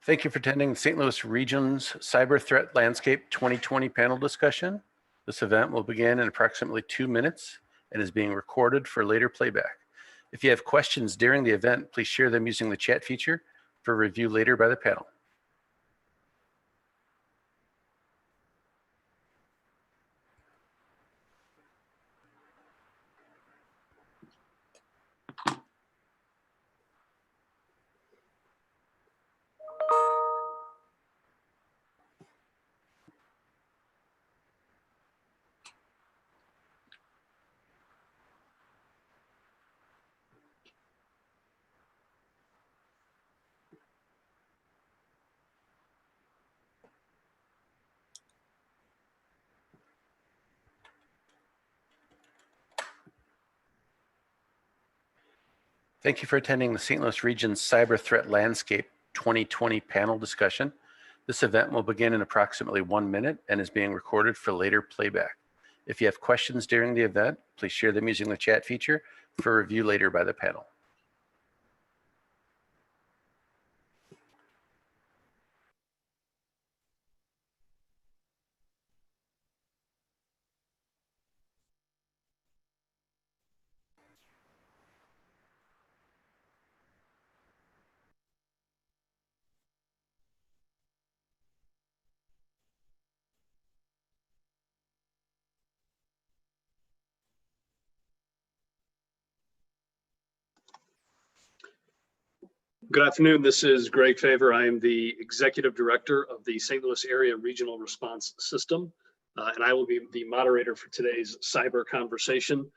Thank you for attending the St. Louis Region's Cyber Threat Landscape 2020 panel discussion. This event will begin in approximately 2 minutes and is being recorded for later playback. If you have questions during the event, please share them using the chat feature for review later by the panel. Thank you for attending the St. Louis Region's Cyber Threat Landscape 2020 panel discussion. This event will begin in approximately 1 minute and is being recorded for later playback. If you have questions during the event, please share them using the chat feature for review later by the panel. Good afternoon. This is Greg Favor. I am the Executive Director of the St. Louis Area Regional Response System, and I will be the moderator for today's cyber conversation.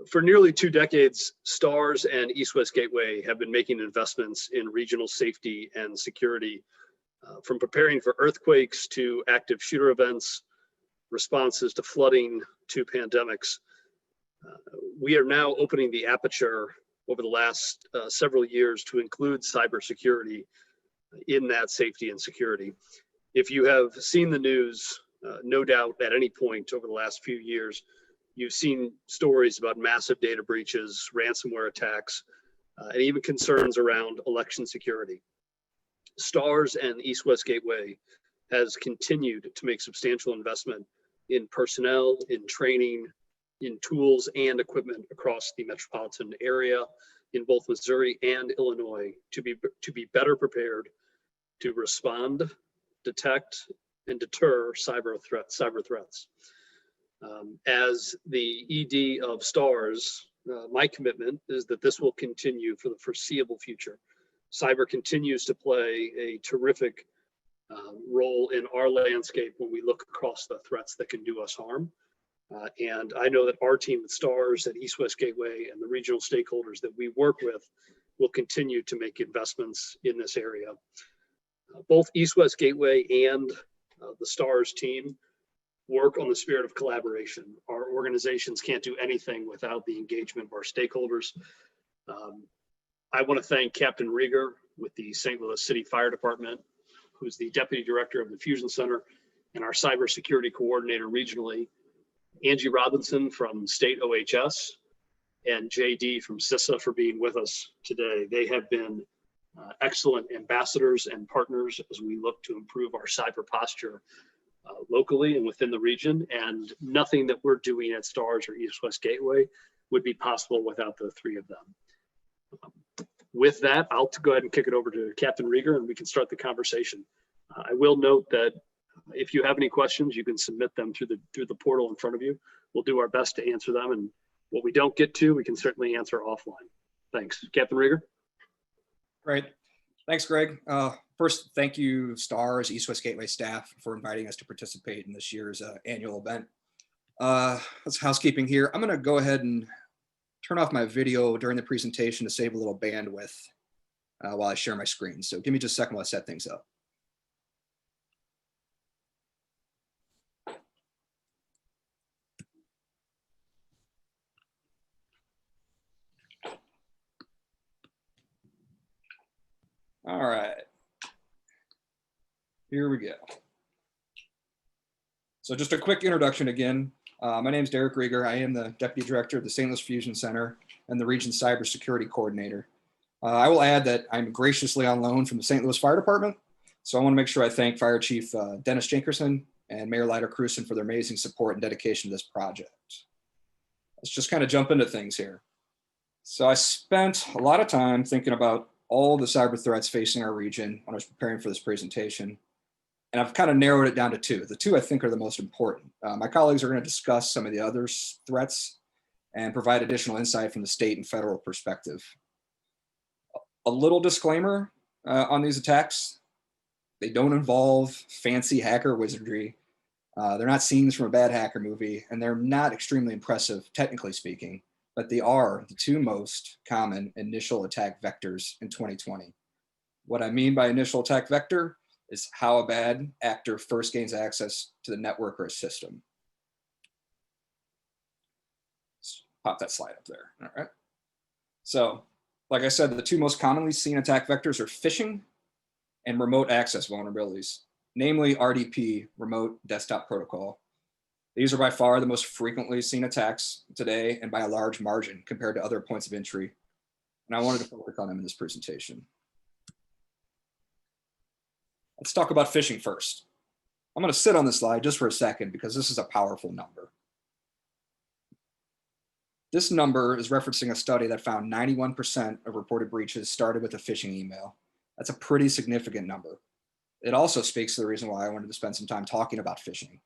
For nearly 2 decades, STARS and East-West Gateway have been making investments in regional safety and security, from preparing for earthquakes to active shooter events, responses to flooding to pandemics. We are now opening the aperture over the last several years to include cybersecurity in that safety and security. If you have seen the news, no doubt at any point over the last few years, you've seen stories about massive data breaches, ransomware attacks, and even concerns around election security. STARS and East-West Gateway has continued to make substantial investment in personnel, in training, in tools and equipment across the metropolitan area in both Missouri and Illinois to be better prepared to respond, detect, and deter cyber threats. As the ED of STARS, my commitment is that this will continue for the foreseeable future. Cyber continues to play a terrific role in our landscape when we look across the threats that can do us harm. And I know that our team at STARS, at East-West Gateway, and the regional stakeholders that we work with will continue to make investments in this area. Both East-West Gateway and the STARS team work on the spirit of collaboration. Our organizations can't do anything without the engagement of our stakeholders. I want to thank Captain Rieger with the St. Louis City Fire Department, who's the Deputy Director of the Fusion Center and our Cybersecurity Coordinator regionally, Angie Robinson from State OHS, and JD from CISA for being with us today. They have been excellent ambassadors and partners as we look to improve our cyber posture locally and within the region. And nothing that we're doing at STARS or East-West Gateway would be possible without the 3 of them. With that, I'll go ahead and kick it over to Captain Rieger and we can start the conversation. I will note that if you have any questions, you can submit them through the portal in front of you. We'll do our best to answer them, and what we don't get to, we can certainly answer offline. Thanks. Captain Rieger. Great. Thanks, Greg. First, thank you, STARS, East-West Gateway staff, for inviting us to participate in this year's annual event. That's housekeeping here. I'm going to go ahead and turn off my video during the presentation to save a little bandwidth while I share my screen. So give me just a second while I set things up. All right, here we go. So just a quick introduction again. My name is Derek Rieger. I am the Deputy Director of the St. Louis Fusion Center and the Region's Cybersecurity Coordinator. I will add that I'm graciously on loan from the St. Louis Fire Department. So I want to make sure I thank Fire Chief Dennis Jenkerson and Mayor Leiter Cruson for their amazing support and dedication to this project. Let's just kind of jump into things here. So I spent a lot of time thinking about all the cyber threats facing our region when I was preparing for this presentation. And I've kind of narrowed it down to two. The two I think are the most important. My colleagues are going to discuss some of the other threats and provide additional insight from the state and federal perspective. A little disclaimer on these attacks. They don't involve fancy hacker wizardry. They're not scenes from a bad hacker movie, and they're not extremely impressive, technically speaking, but they are the two most common initial attack vectors in 2020. What I mean by initial attack vector is how a bad actor first gains access to the network or a system. Let's pop that slide up there. All right. So, like I said, the two most commonly seen attack vectors are phishing and remote access vulnerabilities, namely RDP, Remote Desktop Protocol. These are by far the most frequently seen attacks today and by a large margin compared to other points of entry. And I wanted to focus on them in this presentation. Let's talk about phishing first. I'm going to sit on this slide just for a second because this is a powerful number. This number is referencing a study that found 91% of reported breaches started with a phishing email. That's a pretty significant number. It also speaks to the reason why I wanted to spend some time talking about phishing.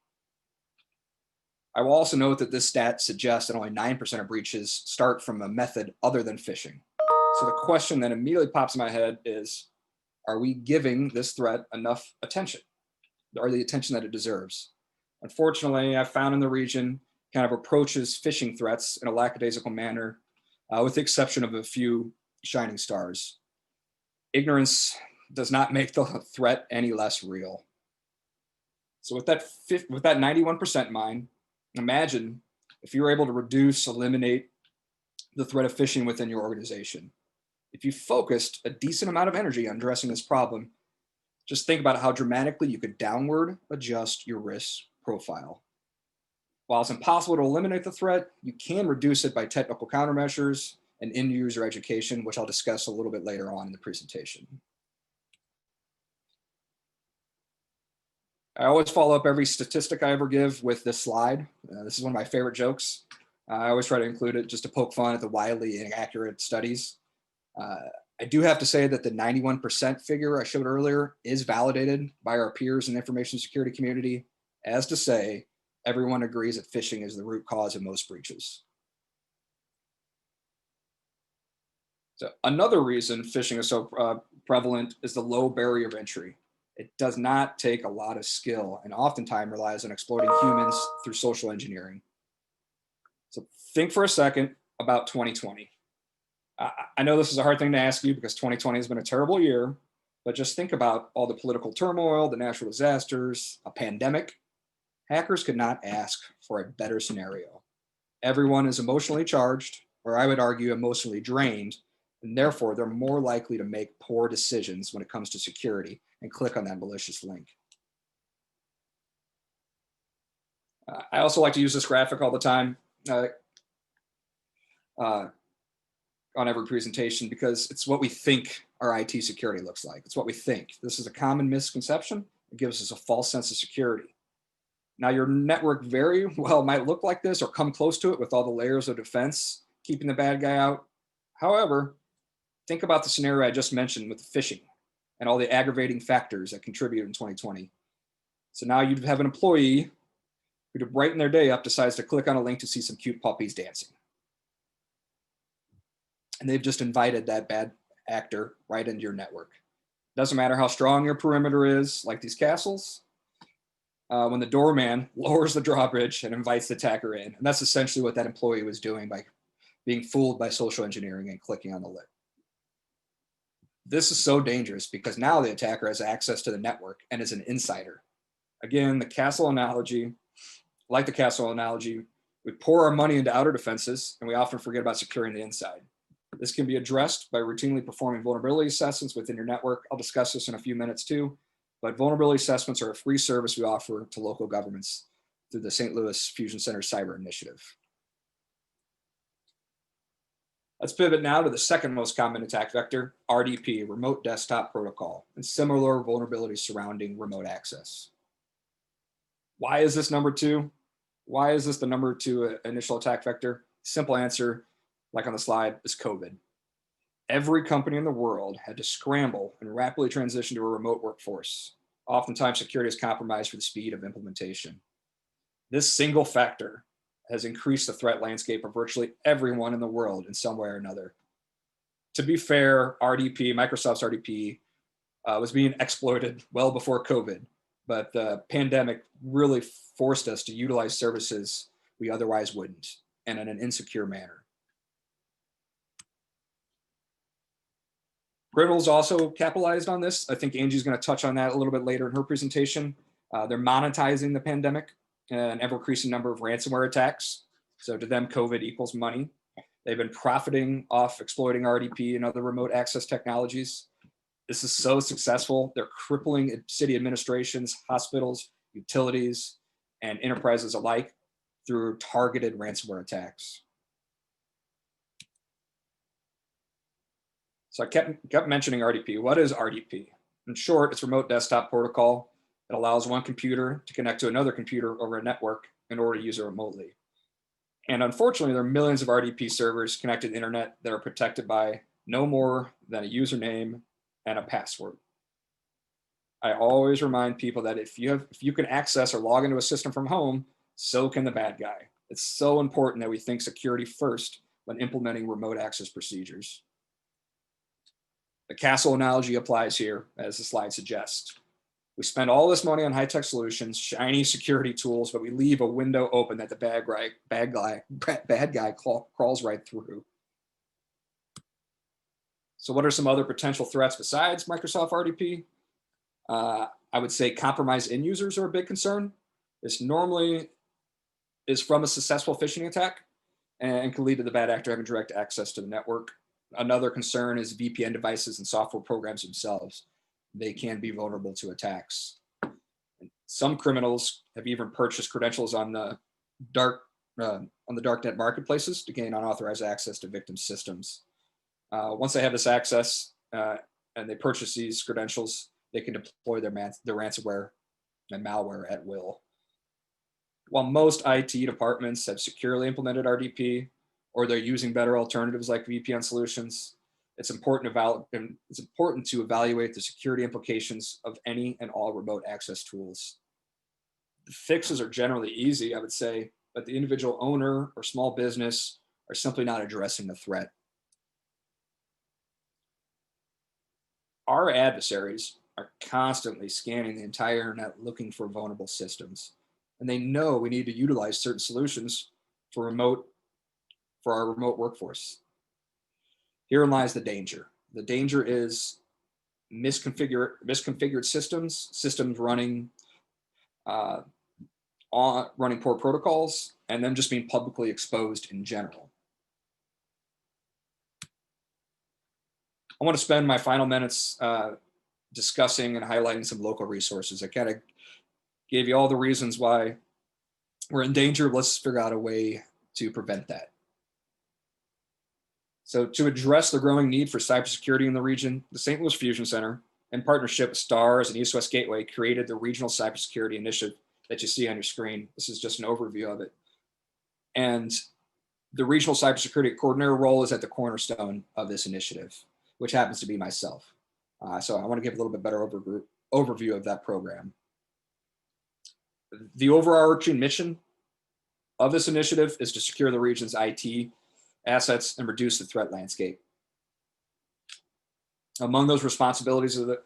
I will also note that this stat suggests that only 9% of breaches start from a method other than phishing. So the question that immediately pops in my head is, are we giving this threat enough attention? Or the attention that it deserves? Unfortunately, I've found in the region kind of approaches phishing threats in a lackadaisical manner, with the exception of a few shining stars. Ignorance does not make the threat any less real. So with that 91% in mind, imagine if you were able to eliminate the threat of phishing within your organization. If you focused a decent amount of energy on addressing this problem, just think about how dramatically you could downward adjust your risk profile. While it's impossible to eliminate the threat, you can reduce it by technical countermeasures and end user education, which I'll discuss a little bit later on in the presentation. I always follow up every statistic I ever give with this slide. This is one of my favorite jokes. I always try to include it just to poke fun at the wildly inaccurate studies. I do have to say that the 91% figure I showed earlier is validated by our peers in the information security community, as to say, everyone agrees that phishing is the root cause of most breaches. So another reason phishing is so prevalent is the low barrier of entry. It does not take a lot of skill and oftentimes relies on exploiting humans through social engineering. So think for a second about 2020. I know this is a hard thing to ask you because 2020 has been a terrible year, but just think about all the political turmoil, the natural disasters, a pandemic. Hackers could not ask for a better scenario. Everyone is emotionally charged, or I would argue emotionally drained, and therefore they're more likely to make poor decisions when it comes to security and click on that malicious link. I also like to use this graphic all the time on every presentation because it's what we think our IT security looks like. It's what we think. This is a common misconception. It gives us a false sense of security. Now, your network very well might look like this or come close to it with all the layers of defense, keeping the bad guy out. However, think about the scenario I just mentioned with phishing and all the aggravating factors that contribute in 2020. So now you'd have an employee who, to brighten their day up, decides to click on a link to see some cute puppies dancing. And they've just invited that bad actor right into your network. Doesn't matter how strong your perimeter is, like these castles, when the doorman lowers the drawbridge and invites the attacker in. And that's essentially what that employee was doing by being fooled by social engineering and clicking on the link. This is so dangerous because now the attacker has access to the network and is an insider. Again, the castle analogy, like the castle analogy, we pour our money into outer defenses and we often forget about securing the inside. This can be addressed by routinely performing vulnerability assessments within your network. I'll discuss this in a few minutes too, but vulnerability assessments are a free service we offer to local governments through the St. Louis Fusion Center Cyber Initiative. Let's pivot now to the second most common attack vector, RDP, Remote Desktop Protocol, and similar vulnerabilities surrounding remote access. Why is this number two? Why is this the number two initial attack vector? Simple answer, like on the slide, is COVID. Every company in the world had to scramble and rapidly transition to a remote workforce. Oftentimes, security is compromised for the speed of implementation. This single factor has increased the threat landscape of virtually everyone in the world in some way or another. To be fair, RDP, Microsoft's RDP, was being exploited well before COVID, but the pandemic really forced us to utilize services we otherwise wouldn't, and in an insecure manner. Criminals also capitalized on this. I think Angie's going to touch on that a little bit later in her presentation. They're monetizing the pandemic, an ever-increasing number of ransomware attacks. So to them, COVID equals money. They've been profiting off exploiting RDP and other remote access technologies. This is so successful. They're crippling city administrations, hospitals, utilities, and enterprises alike through targeted ransomware attacks. So I kept mentioning RDP. What is RDP? In short, it's Remote Desktop Protocol. It allows one computer to connect to another computer over a network in order to use it remotely. And unfortunately, there are millions of RDP servers connected to the internet that are protected by no more than a username and a password. I always remind people that if you can access or log into a system from home, so can the bad guy. It's so important that we think security first when implementing remote access procedures. The castle analogy applies here, as the slide suggests. We spend all this money on high-tech solutions, shiny security tools, but we leave a window open that the bad guy crawls right through. So what are some other potential threats besides Microsoft RDP? I would say compromised end users are a big concern. This normally is from a successful phishing attack and can lead to the bad actor having direct access to the network. Another concern is VPN devices and software programs themselves. They can be vulnerable to attacks. Some criminals have even purchased credentials on the darknet marketplaces to gain unauthorized access to victim systems. Once they have this access and they purchase these credentials, they can deploy their ransomware and malware at will. While most IT departments have securely implemented RDP, or they're using better alternatives like VPN solutions, it's important to evaluate the security implications of any and all remote access tools. The fixes are generally easy, I would say, but the individual owner or small business are simply not addressing the threat. Our adversaries are constantly scanning the entire internet looking for vulnerable systems, and they know we need to utilize certain solutions for our remote workforce. Herein lies the danger. The danger is misconfigured systems running poor protocols, and them just being publicly exposed in general. I want to spend my final minutes discussing and highlighting some local resources. I kind of gave you all the reasons why we're in danger. Let's figure out a way to prevent that. So to address the growing need for cybersecurity in the region, the St. Louis Fusion Center, in partnership with STARS and East West Gateway, created the Regional Cybersecurity Initiative that you see on your screen. This is just an overview of it. And the Regional Cybersecurity Coordinator role is at the cornerstone of this initiative, which happens to be myself. So I want to give a little bit better overview of that program. The overarching mission of this initiative is to secure the region's IT assets and reduce the threat landscape. Among the responsibilities, the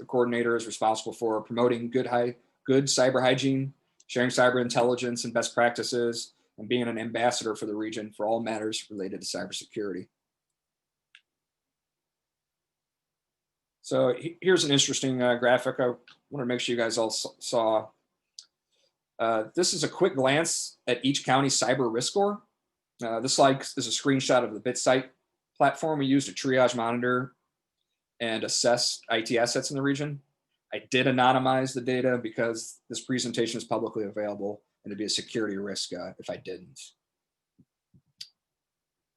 coordinator is responsible for promoting good cyber hygiene, sharing cyber intelligence and best practices, and being an ambassador for the region for all matters related to cybersecurity. So here's an interesting graphic I want to make sure you guys all saw. This is a quick glance at each county's cyber risk score. This slide is a screenshot of the BitSite platform we use to triage, monitor, and assess IT assets in the region. I did anonymize the data because this presentation is publicly available and it'd be a security risk if I didn't.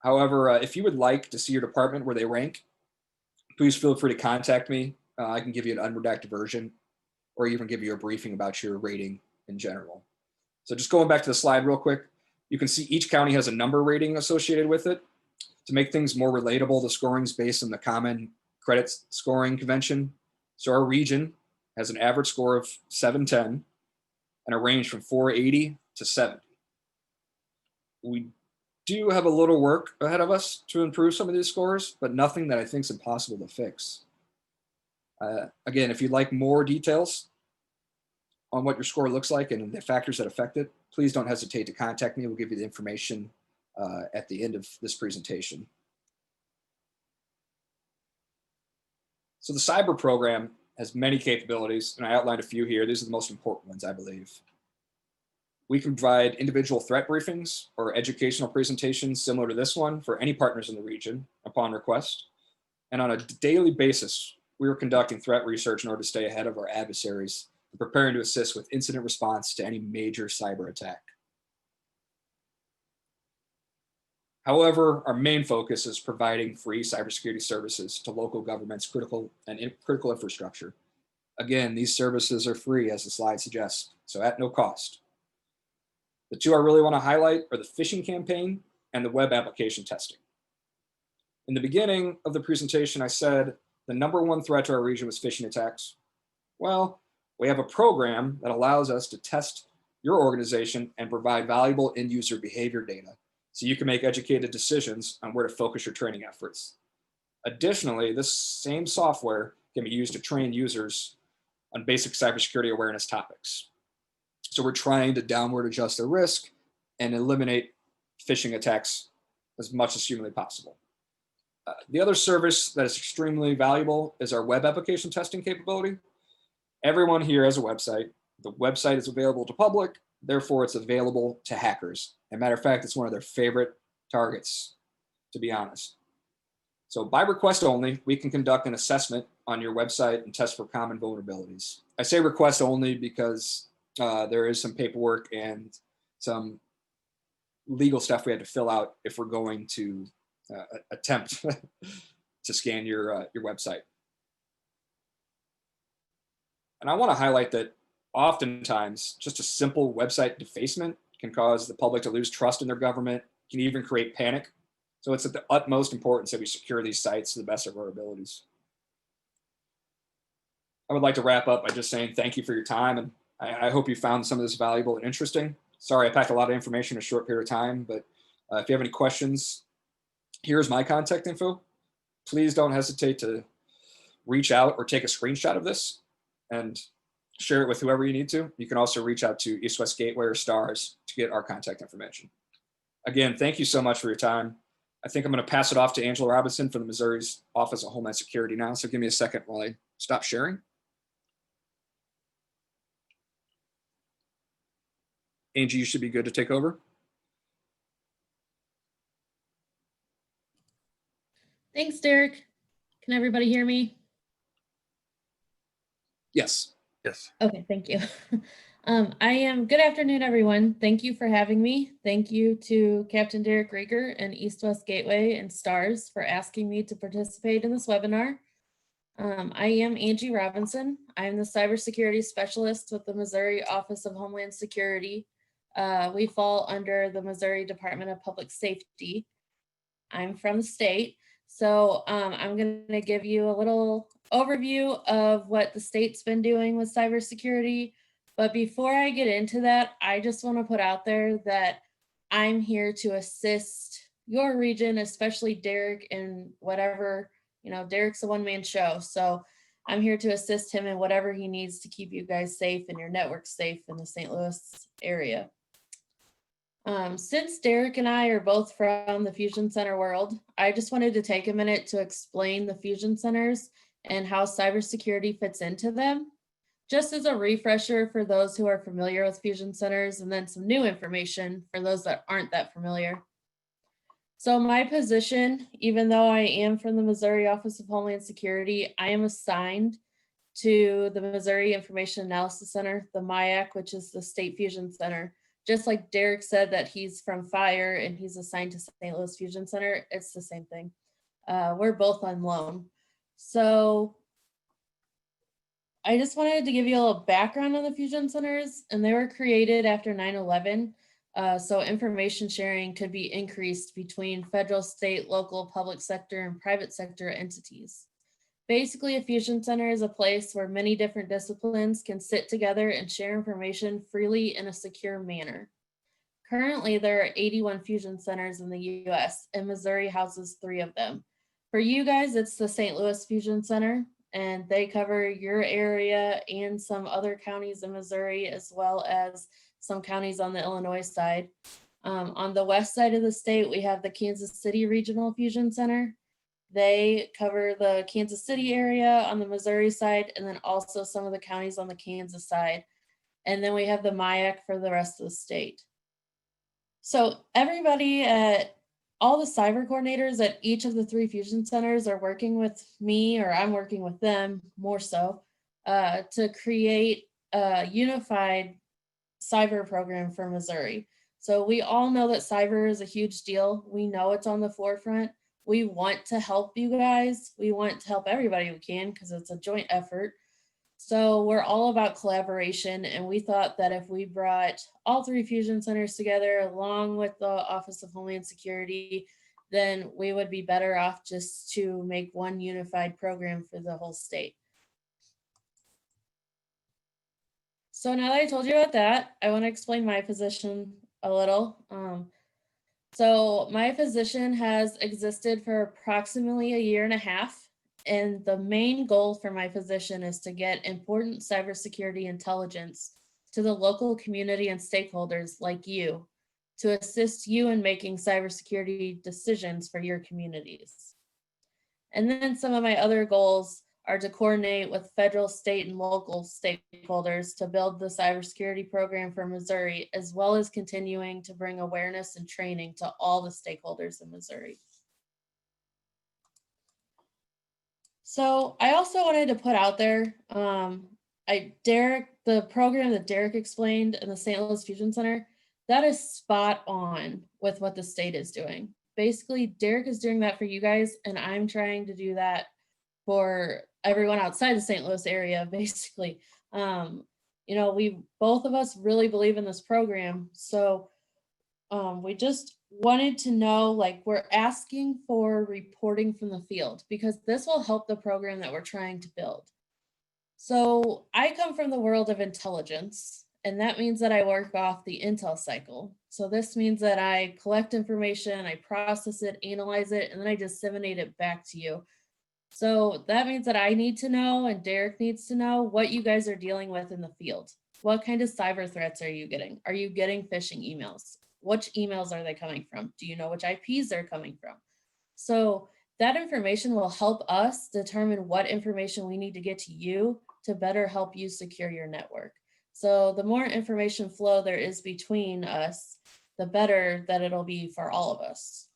However, if you would like to see your department where they rank, please feel free to contact me. I can give you an unredacted version or even give you a briefing about your rating in general. So just going back to the slide real quick, you can see each county has a number rating associated with it. To make things more relatable, the scoring is based on the common credit scoring convention. So our region has an average score of 710 and a range from 480 to 70. We do have a little work ahead of us to improve some of these scores, but nothing that I think is impossible to fix. Again, if you'd like more details on what your score looks like and the factors that affect it, please don't hesitate to contact me. We'll give you the information at the end of this presentation. So the cyber program has many capabilities, and I outlined a few here. These are the most important ones, I believe. We can provide individual threat briefings or educational presentations similar to this one for any partners in the region upon request. And on a daily basis, we are conducting threat research in order to stay ahead of our adversaries and preparing to assist with incident response to any major cyber attack. However, our main focus is providing free cybersecurity services to local governments, critical infrastructure. Again, these services are free, as the slide suggests, so at no cost. The two I really want to highlight are the phishing campaign and the web application testing. In the beginning of the presentation, I said the number one threat to our region was phishing attacks. Well, we have a program that allows us to test your organization and provide valuable end user behavior data so you can make educated decisions on where to focus your training efforts. Additionally, this same software can be used to train users on basic cybersecurity awareness topics. So we're trying to downward adjust the risk and eliminate phishing attacks as much as humanly possible. The other service that is extremely valuable is our web application testing capability. Everyone here has a website. The website is available to public, therefore it's available to hackers. As a matter of fact, it's one of their favorite targets, to be honest. So by request only, we can conduct an assessment on your website and test for common vulnerabilities. I say request only because there is some paperwork and some legal stuff we had to fill out if we're going to attempt to scan your website. And I want to highlight that oftentimes just a simple website defacement can cause the public to lose trust in their government, can even create panic. So it's at the utmost importance that we secure these sites to the best of our abilities. I would like to wrap up by just saying thank you for your time, and I hope you found some of this valuable and interesting. Sorry, I packed a lot of information in a short period of time, but if you have any questions, here's my contact info. Please don't hesitate to reach out or take a screenshot of this and share it with whoever you need to. You can also reach out to East West Gateway or STARS to get our contact information. Again, thank you so much for your time. I think I'm going to pass it off to Angela Robinson from the Missouri's Office of Homeland Security now. So give me a second while I stop sharing. Angie, you should be good to take over. Thanks, Derek. Can everybody hear me? Yes. Yes. Okay, thank you. Good afternoon, everyone. Thank you for having me. Thank you to Captain Derek Rager and East West Gateway and STARS for asking me to participate in this webinar. I am Angie Robinson. I'm the cybersecurity specialist with the Missouri Office of Homeland Security. We fall under the Missouri Department of Public Safety. I'm from the state, so I'm going to give you a little overview of what the state's been doing with cybersecurity. But before I get into that, I just want to put out there that I'm here to assist your region, especially Derek, in whatever, Derek's a one-man show. So I'm here to assist him in whatever he needs to keep you guys safe and your network safe in the St. Louis area. Since Derek and I are both from the Fusion Center world, I just wanted to take a minute to explain the Fusion Centers and how cybersecurity fits into them. Just as a refresher for those who are familiar with Fusion Centers, and then some new information for those that aren't that familiar. So my position, even though I am from the Missouri Office of Homeland Security, I am assigned to the Missouri Information Analysis Center, the MIAC, which is the State Fusion Center, Just like Derek said that he's from fire and he's assigned to St. Louis Fusion Center, it's the same thing. We're both on loan. So I just wanted to give you a little background on the fusion centers, and they were created after 9/11. So information sharing could be increased between federal, state, local, public sector, and private sector entities. Basically, a fusion center is a place where many different disciplines can sit together and share information freely in a secure manner. Currently, there are 81 fusion centers in the US, and Missouri houses 3 of them. For you guys, it's the St. Louis Fusion Center, and they cover your area and some other counties in Missouri, as well as some counties on the Illinois side. On the west side of the state, we have the Kansas City Regional Fusion Center. They cover the Kansas City area on the Missouri side, and then also some of the counties on the Kansas side. And then we have the MIAC for the rest of the state. So everybody at all the cyber coordinators at each of the 3 fusion centers are working with me, or I'm working with them more so, to create a unified cyber program for Missouri. So we all know that cyber is a huge deal. We know it's on the forefront. We want to help you guys. We want to help everybody we can because it's a joint effort. So we're all about collaboration, and we thought that if we brought all 3 fusion centers together along with the Office of Homeland Security, then we would be better off just to make one unified program for the whole state. So now that I told you about that, I want to explain my position a little. So my position has existed for approximately 1.5 years. And the main goal for my position is to get important cybersecurity intelligence to the local community and stakeholders like you to assist you in making cybersecurity decisions for your communities. And then some of my other goals are to coordinate with federal, state, and local stakeholders to build the cybersecurity program for Missouri, as well as continuing to bring awareness and training to all the stakeholders in Missouri. So I also wanted to put out there, the program that Derek explained in the St. Louis Fusion Center, that is spot on with what the state is doing. Basically, Derek is doing that for you guys, and I'm trying to do that for everyone outside the St. Louis area, basically. We both of us really believe in this program. So we just wanted to know, like, we're asking for reporting from the field because this will help the program that we're trying to build. So I come from the world of intelligence, and that means that I work off the intel cycle. So this means that I collect information, I process it, analyze it, and then I disseminate it back to you. So that means that I need to know, and Derek needs to know, what you guys are dealing with in the field. What kind of cyber threats are you getting? Are you getting phishing emails? Which emails are they coming from? Do you know which IPs they're coming from? So that information will help us determine what information we need to get to you to better help you secure your network. So the more information flow there is between us, the better that it'll be for all of us.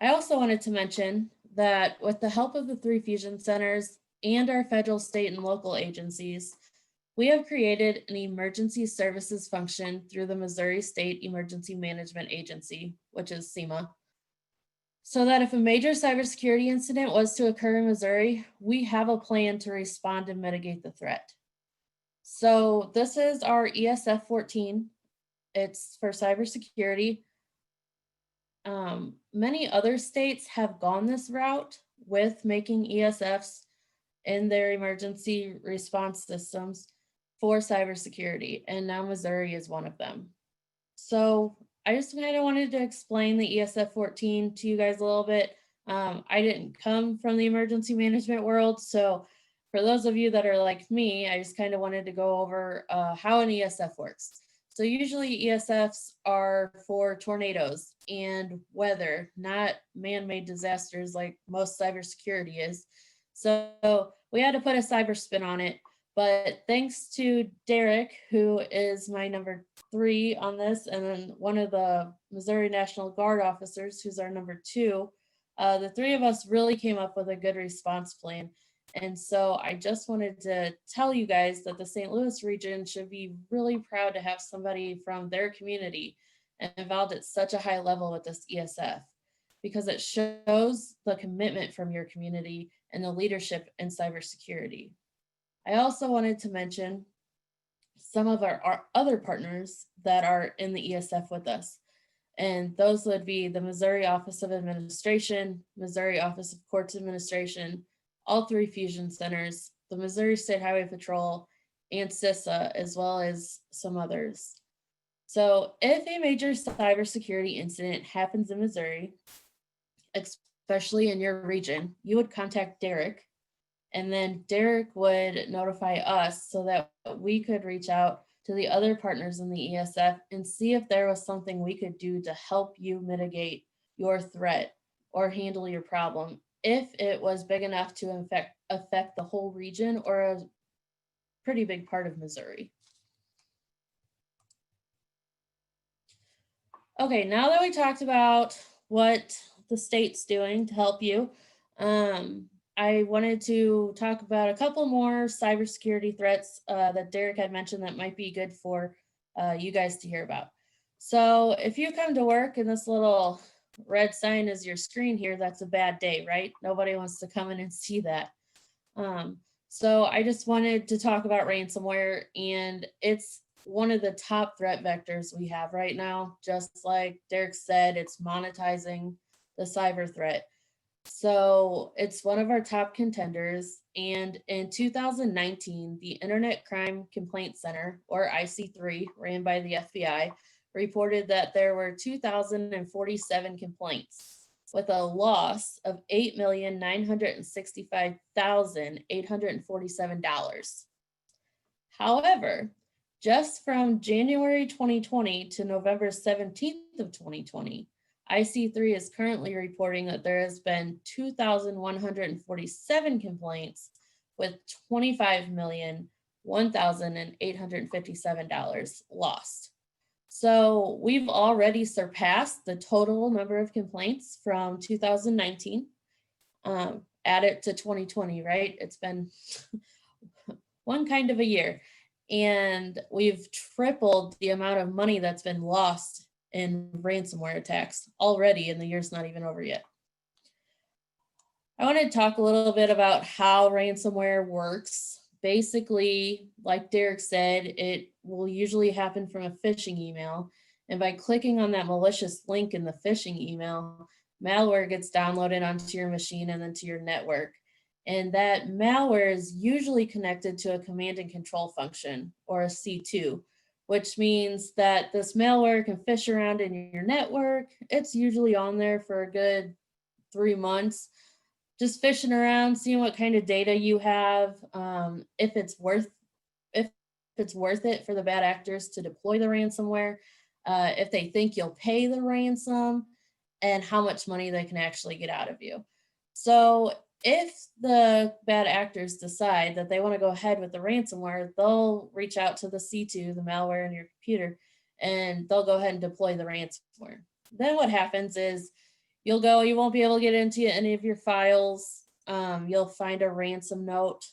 I also wanted to mention that with the help of the 3 fusion centers and our federal, state, and local agencies, we have created an emergency services function through the Missouri State Emergency Management Agency, which is SEMA, so that if a major cybersecurity incident was to occur in Missouri, we have a plan to respond and mitigate the threat. So this is our ESF 14. It's for cybersecurity. Many other states have gone this route with making ESFs in their emergency response systems for cybersecurity, and now Missouri is one of them. So I just kind of wanted to explain the ESF 14 to you guys a little bit. I didn't come from the emergency management world, so for those of you that are like me, I just kind of wanted to go over how an ESF works. So usually ESFs are for tornadoes and weather, not man-made disasters like most cybersecurity is. So we had to put a cyber spin on it. But thanks to Derek, who is my number 3 on this, and then one of the Missouri National Guard officers, who's our number 2, the 3 of us really came up with a good response plan. And so I just wanted to tell you guys that the St. Louis region should be really proud to have somebody from their community involved at such a high level with this ESF, because it shows the commitment from your community and the leadership in cybersecurity. I also wanted to mention some of our other partners that are in the ESF with us. And those would be the Missouri Office of Administration, Missouri Office of Courts Administration, all three fusion centers, the Missouri State Highway Patrol, and CISA, as well as some others. So if a major cybersecurity incident happens in Missouri, especially in your region, you would contact Derek, and then Derek would notify us so that we could reach out to the other partners in the ESF and see if there was something we could do to help you mitigate your threat or handle your problem, if it was big enough to affect the whole region or a pretty big part of Missouri. Okay, now that we talked about what the state's doing to help you, I wanted to talk about a couple more cybersecurity threats that Derek had mentioned that might be good for you guys to hear about. So if you come to work and this little red sign is your screen here, that's a bad day, right? Nobody wants to come in and see that. So I just wanted to talk about ransomware, and it's one of the top threat vectors we have right now. Just like Derek said, it's monetizing the cyber threat. So it's one of our top contenders. And in 2019, the Internet Crime Complaint Center, or IC3, ran by the FBI, reported that there were 2,047 complaints with a loss of $8,965,847. However, just from January 2020 to November 17th of 2020, IC3 is currently reporting that there has been 2,147 complaints with $25,001,857 lost. So we've already surpassed the total number of complaints from 2019. Add it to 2020, right? It's been one kind of a year. And we've tripled the amount of money that's been lost in ransomware attacks already, and the year's not even over yet. I want to talk a little bit about how ransomware works. Basically, like Derek said, it will usually happen from a phishing email. And by clicking on that malicious link in the phishing email, malware gets downloaded onto your machine and then to your network. And that malware is usually connected to a command and control function, or a C2, which means that this malware can fish around in your network. It's usually on there for a good 3 months, just fishing around, seeing what kind of data you have, if it's worth it for the bad actors to deploy the ransomware, if they think you'll pay the ransom, and how much money they can actually get out of you. So if the bad actors decide that they want to go ahead with the ransomware, they'll reach out to the C2, the malware in your computer, and they'll go ahead and deploy the ransomware. Then what happens is you won't be able to get into any of your files. You'll find a ransom note,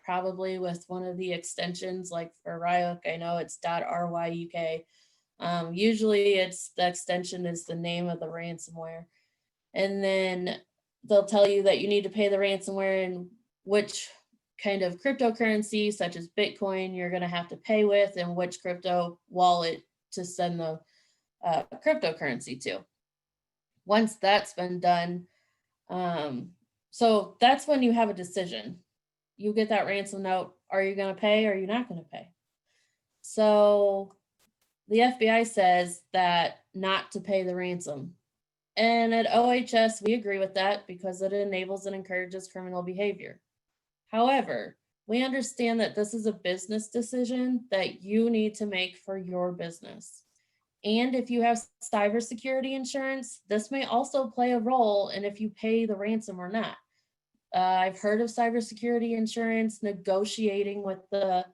probably with one of the extensions, like for Ryuk, I know it's .ryuk. Usually the extension is the name of the ransomware. And then they'll tell you that you need to pay the ransomware and which kind of cryptocurrency, such as Bitcoin, you're going to have to pay with, and which crypto wallet to send the cryptocurrency to. Once that's been done, so that's when you have a decision. You get that ransom note. Are you going to pay or are you not going to pay? So the FBI says that not to pay the ransom. And at OHS, we agree with that because it enables and encourages criminal behavior. However, we understand that this is a business decision that you need to make for your business. And if you have cybersecurity insurance, this may also play a role in if you pay the ransom or not. I've heard of cybersecurity insurance negotiating with the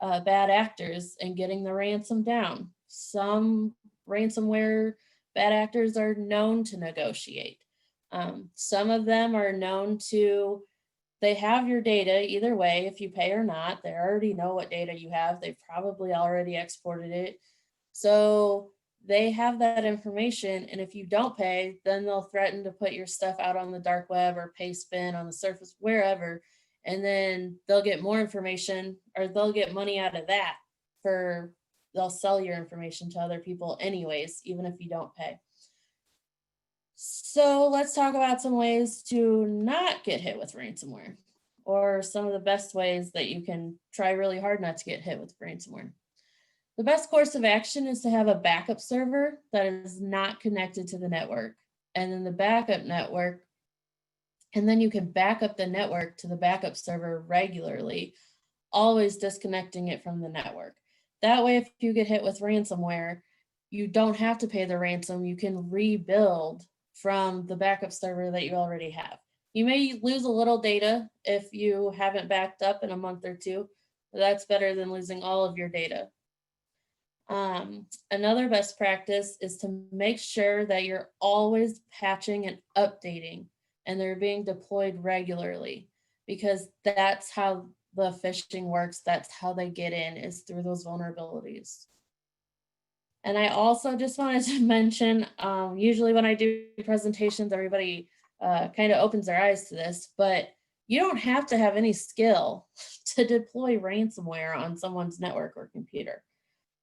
bad actors and getting the ransom down. Some ransomware bad actors are known to negotiate. Some of them are known to they have your data either way, if you pay or not. They already know what data you have. They've probably already exported it. So they have that information. And if you don't pay, then they'll threaten to put your stuff out on the dark web or pay spin on the surface, wherever. And then they'll get more information, or they'll get money out of that they'll sell your information to other people anyways, even if you don't pay. So let's talk about some ways to not get hit with ransomware, or some of the best ways that you can try really hard not to get hit with ransomware. The best course of action is to have a backup server that is not connected to the network, and then the backup network, and then you can back up the network to the backup server regularly, always disconnecting it from the network. That way, if you get hit with ransomware, you don't have to pay the ransom. You can rebuild from the backup server that you already have. You may lose a little data if you haven't backed up in a month or two, but that's better than losing all of your data. Another best practice is to make sure that you're always patching and updating, and they're being deployed regularly, because that's how the phishing works. That's how they get in, is through those vulnerabilities. And I also just wanted to mention, usually when I do presentations, everybody kind of opens their eyes to this, but you don't have to have any skill to deploy ransomware on someone's network or computer.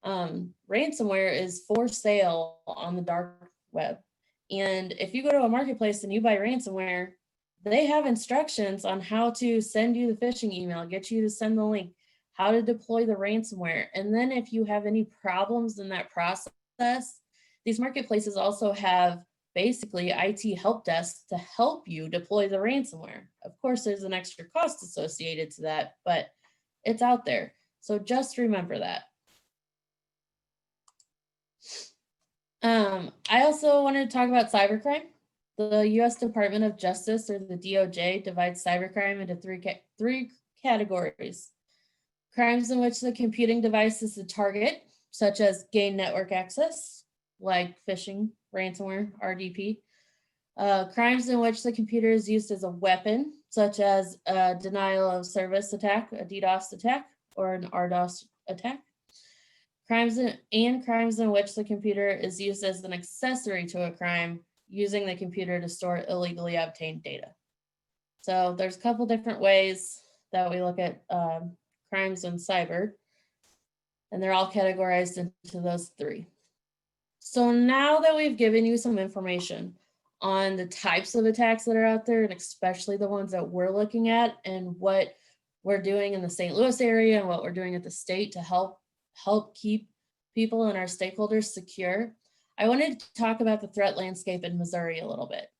Ransomware is for sale on the dark web. And if you go to a marketplace and you buy ransomware, they have instructions on how to send you the phishing email, get you to send the link, how to deploy the ransomware. And then if you have any problems in that process, these marketplaces also have basically IT help desks to help you deploy the ransomware. Of course, there's an extra cost associated to that, but it's out there. So just remember that. I also wanted to talk about cybercrime. The U.S. Department of Justice, or the DOJ, divides cybercrime into three categories. Crimes in which the computing device is the target, such as gain network access, like phishing, ransomware, RDP. Crimes in which the computer is used as a weapon, such as a denial of service attack, a DDoS attack, or an RDoS attack. Crimes in which the computer is used as an accessory to a crime, using the computer to store illegally obtained data. So there's a couple different ways that we look at crimes in cyber, and they're all categorized into those three. So now that we've given you some information on the types of attacks that are out there, and especially the ones that we're looking at, and what we're doing in the St. Louis area and what we're doing at the state to help keep people and our stakeholders secure, I wanted to talk about the threat landscape in Missouri a little bit.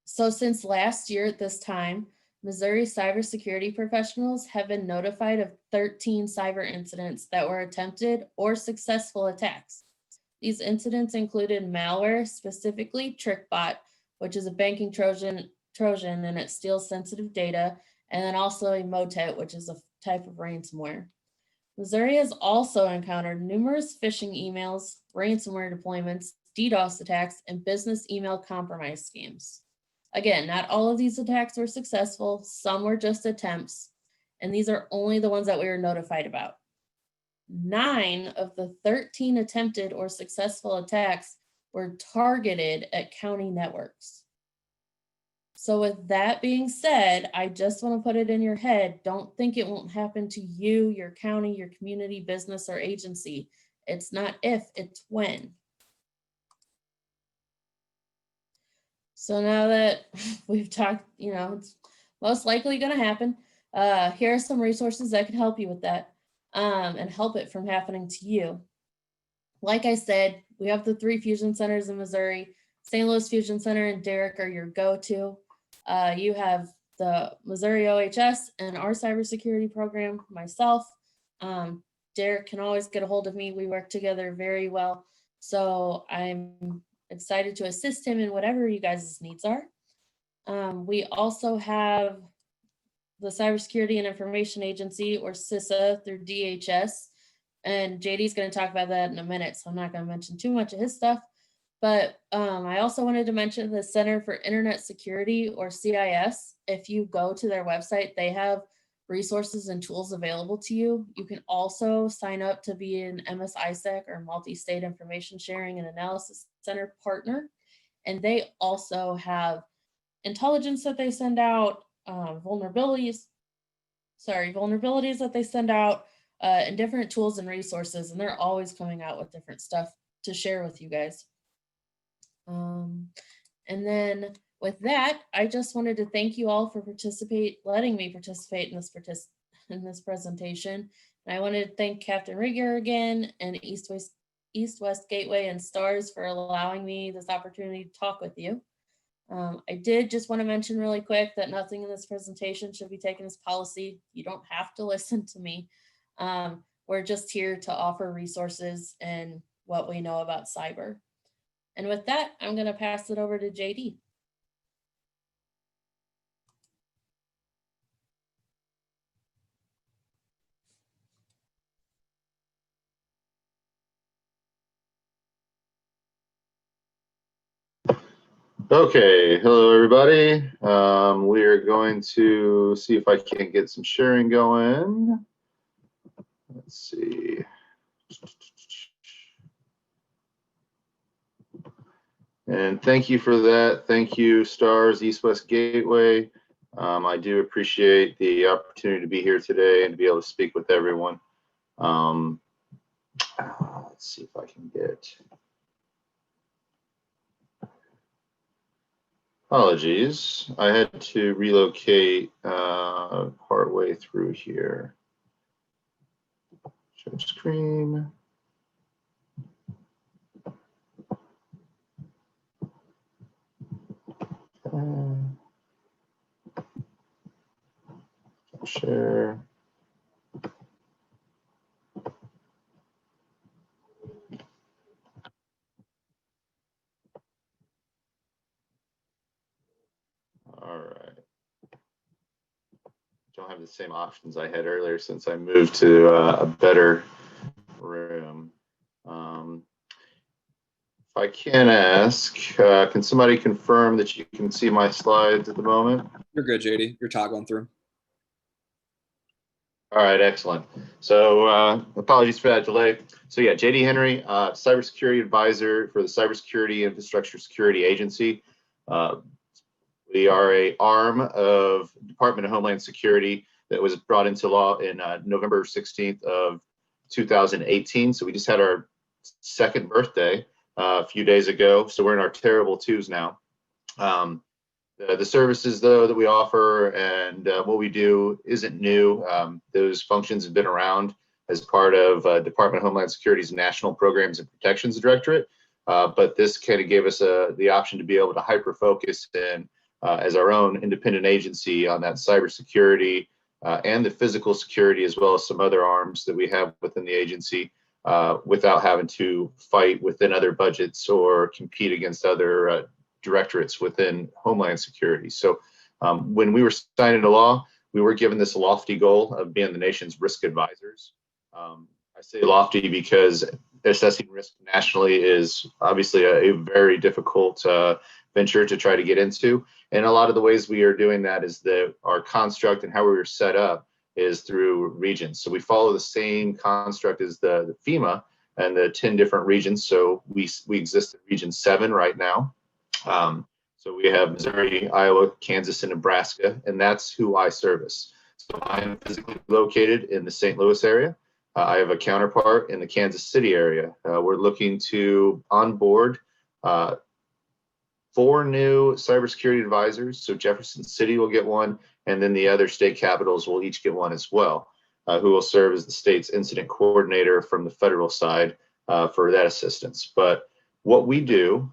So since last year at this time, Missouri cybersecurity professionals have been notified of 13 cyber incidents that were attempted or successful attacks. These incidents included malware, specifically TrickBot, which is a banking Trojan and it steals sensitive data, and then also a Motet, which is a type of ransomware. Missouri has also encountered numerous phishing emails, ransomware deployments, DDoS attacks, and business email compromise schemes. Again, not all of these attacks were successful. Some were just attempts, and these are only the ones that we were notified about. 9 of the 13 attempted or successful attacks were targeted at county networks. So with that being said, I just want to put it in your head, don't think it won't happen to you, your county, your community, business, or agency. It's not if, it's when. So now that we've talked, it's most likely going to happen. Here are some resources that can help you with that and help it from happening to you. Like I said, we have the 3 fusion centers in Missouri. St. Louis Fusion Center and Derek are your go-to. You have the Missouri OHS and our cybersecurity program, myself. Derek can always get a hold of me. We work together very well. So I'm excited to assist him in whatever you guys' needs are. We also have the Cybersecurity and Information Agency, or CISA, through DHS. And JD's going to talk about that in a minute, so I'm not going to mention too much of his stuff. But I also wanted to mention the Center for Internet Security, or CIS. If you go to their website, they have resources and tools available to you. You can also sign up to be an MSISAC, or Multi-State Information Sharing and Analysis Center partner. And they also have intelligence that they send out, vulnerabilities that they send out, and different tools and resources. And they're always coming out with different stuff to share with you guys. And then with that, I just wanted to thank you all for letting me participate in this presentation. And I wanted to thank Captain Rigger again, and East West Gateway and STARS for allowing me this opportunity to talk with you. I did just want to mention really quick that nothing in this presentation should be taken as policy. You don't have to listen to me. We're just here to offer resources and what we know about cyber. And with that, I'm going to pass it over to JD. Okay, hello everybody. We are going to see if I can get some sharing going. Let's see. And thank you for that. Thank you, STARS, East West Gateway. I do appreciate the opportunity to be here today and to be able to speak with everyone. Let's see if I can get. Apologies, I had to relocate partway through here. Share screen. Share. All right. Don't have the same options I had earlier since I moved to a better room. If I can ask, can somebody confirm that you can see my slides at the moment? You're good, JD. You're toggling through. All right, excellent. So apologies for that delay. So yeah, JD Henry, Cybersecurity Advisor for the Cybersecurity Infrastructure Security Agency. We are an arm of Department of Homeland Security that was brought into law in November 16th of 2018. So we just had our second birthday a few days ago. So we're in our terrible twos now. The services, though, that we offer and what we do isn't new. Those functions have been around as part of Department of Homeland Security's National Programs and Protections Directorate. But this kind of gave us the option to be able to hyper-focus in as our own independent agency on that cybersecurity and the physical security, as well as some other arms that we have within the agency without having to fight within other budgets or compete against other directorates within Homeland Security. So when we were signed into law, we were given this lofty goal of being the nation's risk advisors. I say lofty because assessing risk nationally is obviously a very difficult venture to try to get into. And a lot of the ways we are doing that is that our construct and how we were set up is through regions. So we follow the same construct as the FEMA and the 10 different regions. So we exist in Region 7 right now. So we have Missouri, Iowa, Kansas, and Nebraska, and that's who I service. So I'm physically located in the St. Louis area. I have a counterpart in the Kansas City area. We're looking to onboard 4 new cybersecurity advisors. So Jefferson City will get one, and then the other state capitals will each get one as well, who will serve as the state's incident coordinator from the federal side for that assistance. But what we do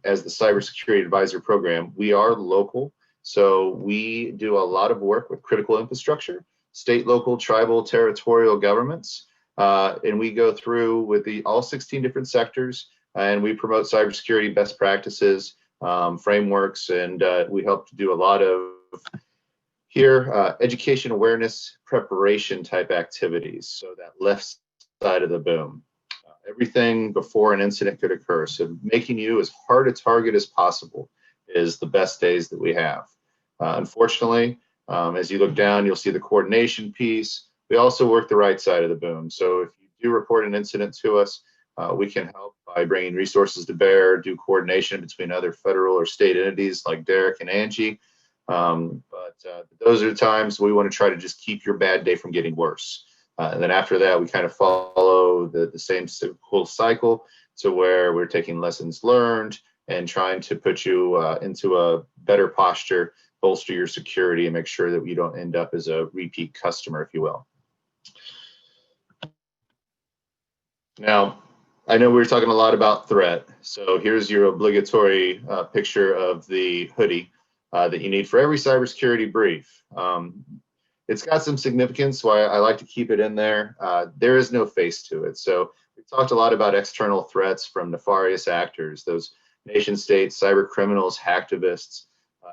as the Cybersecurity Advisor Program, we are local. So we do a lot of work with critical infrastructure, state, local, tribal, territorial governments. And we go through with all 16 different sectors, and we promote cybersecurity best practices, frameworks, and we help to do a lot of education, awareness, preparation type activities. So that left side of the boom. everything before an incident could occur. So making you as hard a target as possible is the best days that we have. Unfortunately, as you look down, you'll see the coordination piece. We also work the right side of the boom. So if you do report an incident to us, we can help by bringing resources to bear, do coordination between other federal or state entities like Derek and Angie. But those are the times we want to try to just keep your bad day from getting worse. And then after that, we kind of follow the same whole cycle to where we're taking lessons learned and trying to put you into a better posture, bolster your security, and make sure that you don't end up as a repeat customer, if you will. Now, I know we were talking a lot about threat. So here's your obligatory picture of the hoodie that you need for every cybersecurity brief. It's got some significance, why I like to keep it in there. There is no face to it. So we've talked a lot about external threats from nefarious actors, those nation states, cyber criminals, hacktivists.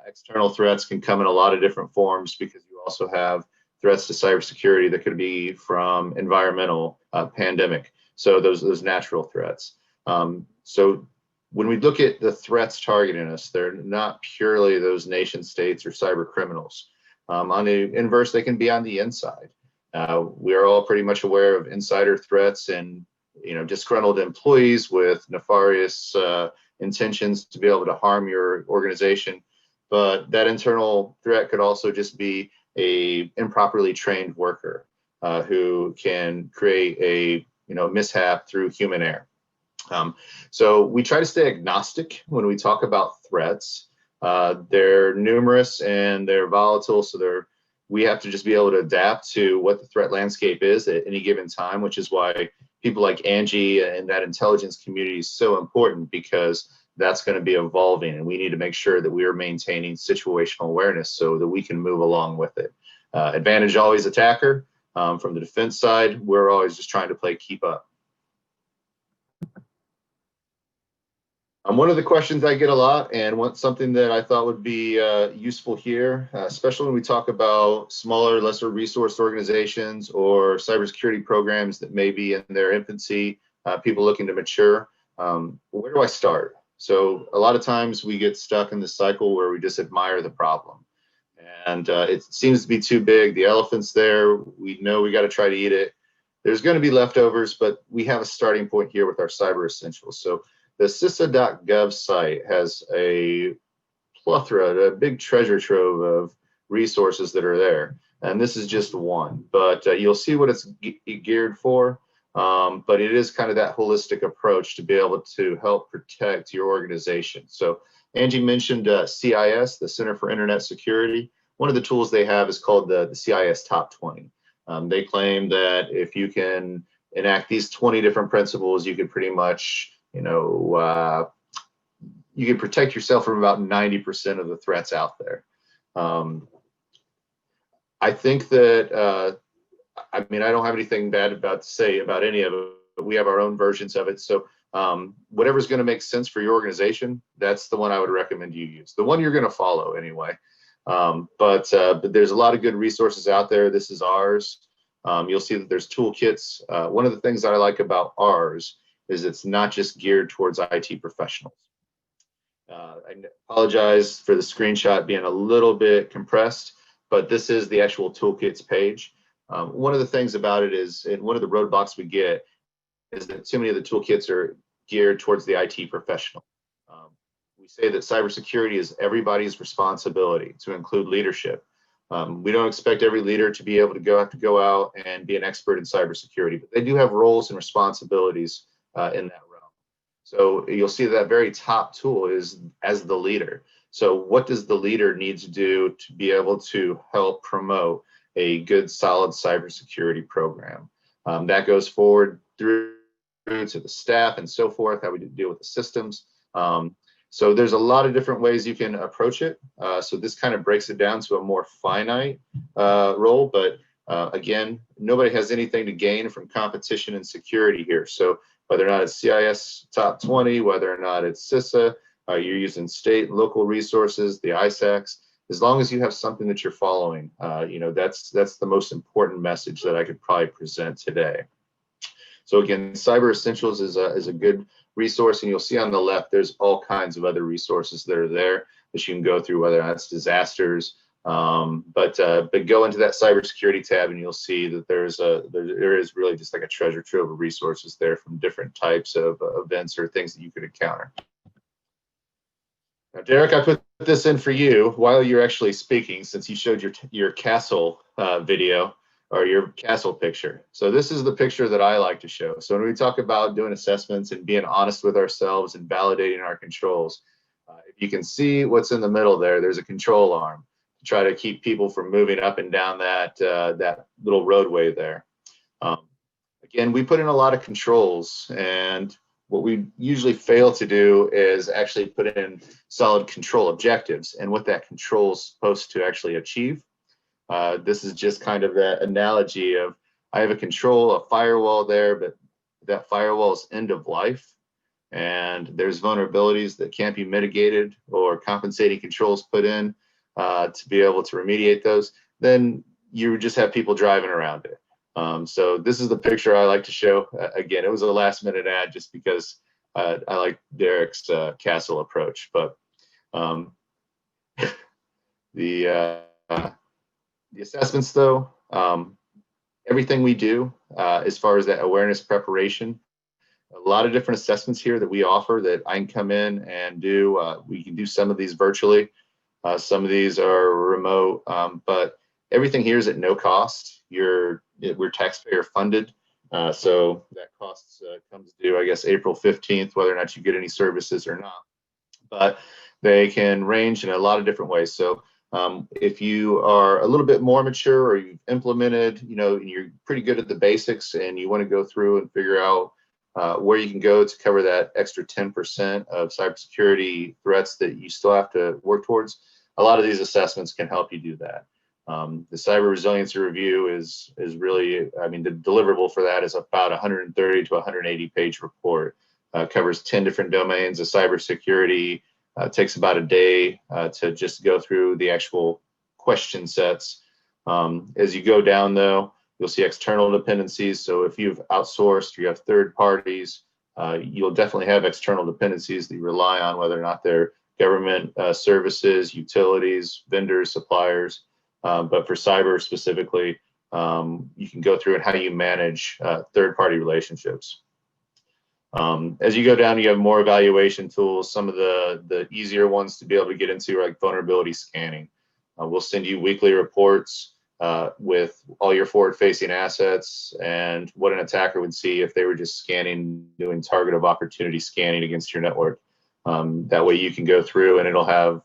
External threats can come in a lot of different forms because you also have threats to cybersecurity that could be from environmental, pandemic. So those natural threats. So when we look at the threats targeting us, they're not purely those nation states or cyber criminals. On the inverse, they can be on the inside. We are all pretty much aware of insider threats and disgruntled employees with nefarious intentions to be able to harm your organization. But that internal threat could also just be a improperly trained worker who can create a mishap through human error. So we try to stay agnostic when we talk about threats. They're numerous and they're volatile, so we have to just be able to adapt to what the threat landscape is at any given time, which is why people like Angie and that intelligence community is so important, because that's going to be evolving and we need to make sure that we are maintaining situational awareness so that we can move along with it. Advantage always attacker. From the defense side, we're always just trying to play keep up. One of the questions I get a lot, and something that I thought would be useful here, especially when we talk about smaller, lesser resourced organizations or cybersecurity programs that may be in their infancy, people looking to mature, where do I start? So a lot of times we get stuck in the cycle where we just admire the problem. And it seems to be too big. The elephant's there. We know we got to try to eat it. There's going to be leftovers, but we have a starting point here with our cyber essentials. So the CISA.gov site has a plethora, a big treasure trove of resources that are there. And this is just one, but you'll see what it's geared for. But it is kind of that holistic approach to be able to help protect your organization. So Angie mentioned CIS, the Center for Internet Security. One of the tools they have is called the CIS Top 20. They claim that if you can enact these 20 different principles, you can pretty much, you can protect yourself from about 90% of the threats out there. I think that, I don't have anything bad to say about any of it, but we have our own versions of it. So whatever's going to make sense for your organization, that's the one I would recommend you use. The one you're going to follow anyway. But there's a lot of good resources out there. This is ours. You'll see that there's toolkits. One of the things that I like about ours is it's not just geared towards IT professionals. I apologize for the screenshot being a little bit compressed, but this is the actual toolkits page. One of the things about it is, and one of the roadblocks we get is that too many of the toolkits are geared towards the IT professional. We say that cybersecurity is everybody's responsibility, to include leadership. We don't expect every leader to be able to have to go out and be an expert in cybersecurity, but they do have roles and responsibilities in that realm. So you'll see that very top tool is as the leader. So what does the leader need to do to be able to help promote a good, solid cybersecurity program? That goes forward through to the staff and so forth, how we deal with the systems. So there's a lot of different ways you can approach it. So this kind of breaks it down to a more finite role, but again, nobody has anything to gain from competition and security here. So whether or not it's CIS Top 20, whether or not it's CISA, you're using state and local resources, the ISACs, as long as you have something that you're following, that's the most important message that I could probably present today. So again, Cyber Essentials is a good resource, and you'll see on the left, there's all kinds of other resources that are there that you can go through, whether that's disasters, but go into that cybersecurity tab and you'll see that there is really just like a treasure trove of resources there from different types of events or things that you could encounter. Now, Derek, I put this in for you while you're actually speaking, since you showed your castle video or your castle picture. So this is the picture that I like to show. So when we talk about doing assessments and being honest with ourselves and validating our controls, if you can see what's in the middle there, there's a control arm to try to keep people from moving up and down that little roadway there. Again, we put in a lot of controls, and what we usually fail to do is actually put in solid control objectives and what that control is supposed to actually achieve. This is just kind of that analogy of, I have a firewall there, but that firewall is end of life, and there's vulnerabilities that can't be mitigated or compensating controls put in to be able to remediate those, then you just have people driving around it. So this is the picture I like to show. Again, it was a last minute ad just because I like Derek's castle approach, but the assessments though, everything we do as far as that awareness preparation, a lot of different assessments here that we offer that I can come in and do. We can do some of these virtually. Some of these are remote, but everything here is at no cost. We're taxpayer funded. So that cost comes due, I guess, April 15th, whether or not you get any services or not. But they can range in a lot of different ways. So if you are a little bit more mature or you've implemented, and you're pretty good at the basics and you want to go through and figure out where you can go to cover that extra 10% of cybersecurity threats that you still have to work towards, a lot of these assessments can help you do that. The cyber resiliency review is really, the deliverable for that is about 130 to 180 page report. Covers 10 different domains of cybersecurity. Takes about a day to just go through the actual question sets. As you go down though, you'll see external dependencies. So if you've outsourced, you have third parties, you'll definitely have external dependencies that you rely on, whether or not they're government services, utilities, vendors, suppliers. But for cyber specifically, you can go through and how you manage third-party relationships. As you go down, you have more evaluation tools. Some of the easier ones to be able to get into are like vulnerability scanning. We'll send you weekly reports with all your forward-facing assets and what an attacker would see if they were just doing target of opportunity scanning against your network. That way you can go through and it'll have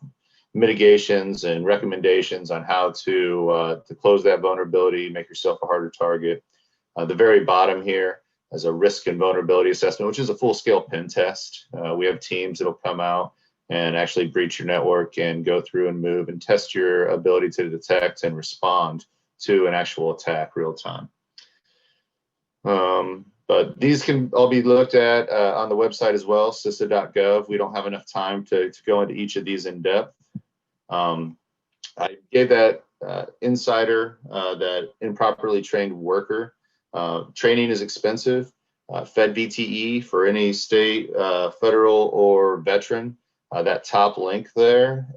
mitigations and recommendations on how to close that vulnerability, make yourself a harder target. The very bottom here is a risk and vulnerability assessment, which is a full-scale pen test. We have teams that'll come out and actually breach your network and go through and move and test your ability to detect and respond to an actual attack real time. But these can all be looked at on the website as well, CISA.gov. We don't have enough time to go into each of these in depth. I gave that insider, that improperly trained worker. Training is expensive. Fed VTE for any state, federal, or veteran. That top link there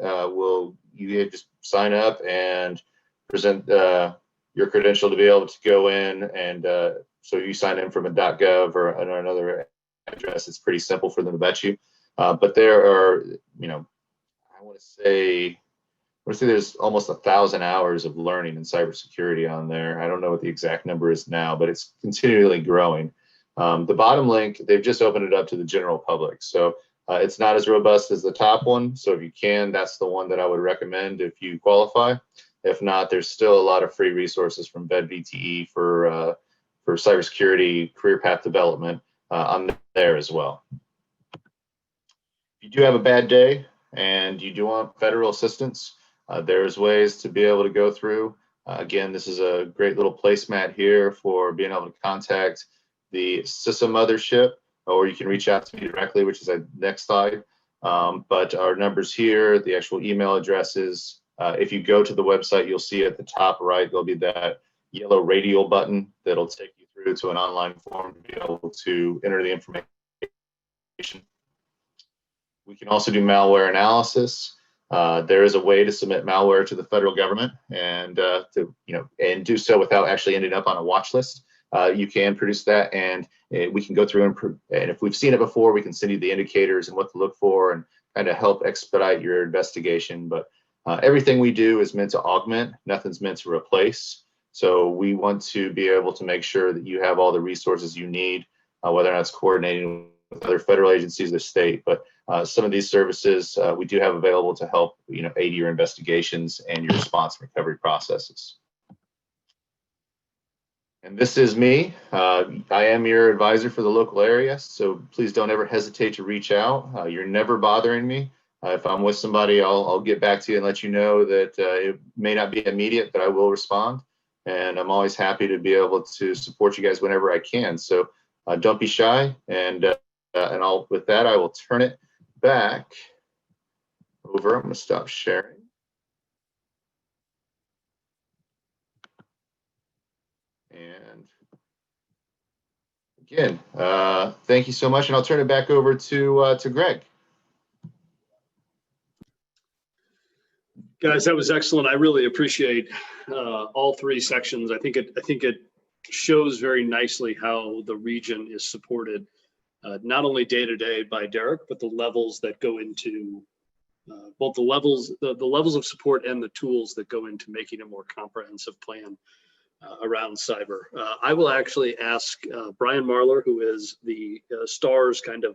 you just sign up and present your credential to be able to go in, and so you sign in from a .gov or another address. It's pretty simple for them to vet you. But there are, I want to say there's almost 1,000 hours of learning in cybersecurity on there. I don't know what the exact number is now, but it's continually growing. The bottom link, they've just opened it up to the general public. So it's not as robust as the top one. So if you can, that's the one that I would recommend if you qualify. If not, there's still a lot of free resources from VTE for cybersecurity career path development on there as well. If you do have a bad day and you do want federal assistance, there's ways to be able to go through. Again, this is a great little placemat here for being able to contact the CISA mothership, or you can reach out to me directly, which is the next slide. But our numbers here, the actual email addresses, if you go to the website, you'll see at the top right, there'll be that yellow radial button that'll take you through to an online form to be able able to enter the information. We can also do malware analysis. There is a way to submit malware to the federal government and and do so without actually ending up on a watch list. You can produce that, and we can go through and if we've seen it before, we can send you the indicators and what to look for and kind of help expedite your investigation. But everything we do is meant to augment, nothing's meant to replace. So we want to be able to make sure that you have all the resources you need, whether or not it's coordinating with other federal agencies or state. But some of these services we do have available to help aid your investigations and your response and recovery processes. And this is me. I am your advisor for the local area, so please don't ever hesitate to reach out. You're never bothering me. If I'm with somebody, I'll get back to you and let you know that it may not be immediate, but I will respond. And I'm always happy to be able to support you guys whenever I can. So don't be shy. And with that, I will turn it back over. I'm going to stop sharing. And again, thank you so much. And I'll turn it back over to Greg. Guys, that was excellent. I really appreciate all three sections. I think it shows very nicely how the region is supported, not only day to day by Derek, but the levels that go into both the levels of support and the tools that go into making a more comprehensive plan around cyber. I will actually ask Brian Marler, who is the STARS kind of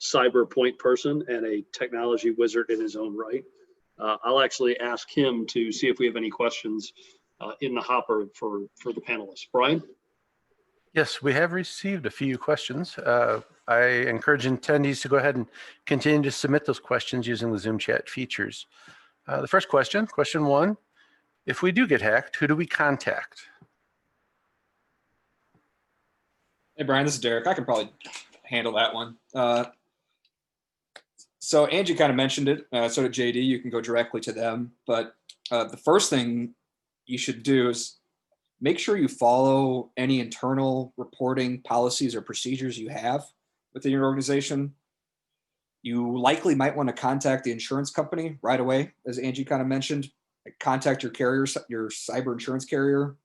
cyber point person and a technology wizard in his own right. I'll actually ask him to see if we have any questions in the hopper for the panelists. Brian? Yes, we have received a few questions. I encourage attendees to go ahead and continue to submit those questions using the Zoom chat features. The first question one, if we do get hacked, who do we contact? Hey, Brian, this is Derek. I can probably handle that one. So Angie kind of mentioned it, so did JD. You can go directly to them. But the first thing you should do is make sure you follow any internal reporting policies or procedures you have within your organization. You likely might want to contact the insurance company right away, as Angie kind of mentioned. Contact your carrier, your cyber insurance carrier.